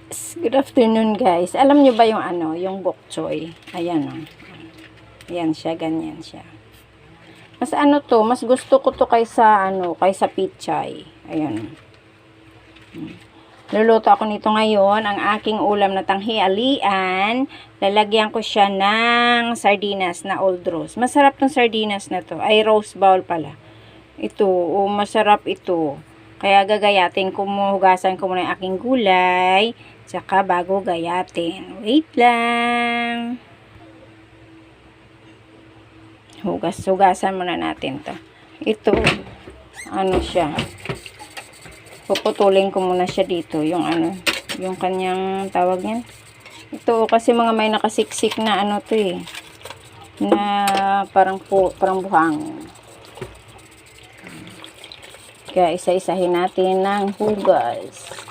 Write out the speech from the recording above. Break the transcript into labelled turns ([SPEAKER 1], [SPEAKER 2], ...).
[SPEAKER 1] Good afternoon guys. Alam nyo ba yung ano, yung bok choy? Ayan o. Ayan siya, ganyan siya. Mas ano to, mas gusto ko to kaysa ano, kaysa pichay. Ayan. Luluto ako nito ngayon, ang aking ulam na tanghalian. Lalagyan ko siya ng sardinas na old roast. Masarap tong sardinas na to. Ay, roast bowl pala. Ito, masarap ito. Kaya gagayatin ko mo, hugasan ko muna yung aking gulay. Tsaka bago gayatin. Wait lang. Hugasan muna natin to. Ito, ano siya. Puputulin ko muna siya dito. Yung ano, yung kanyang tawag niyan. Ito, kasi mga may nakasiksik na ano to eh. Na parang buhangin. Kaya isa-isahin natin ng hugas.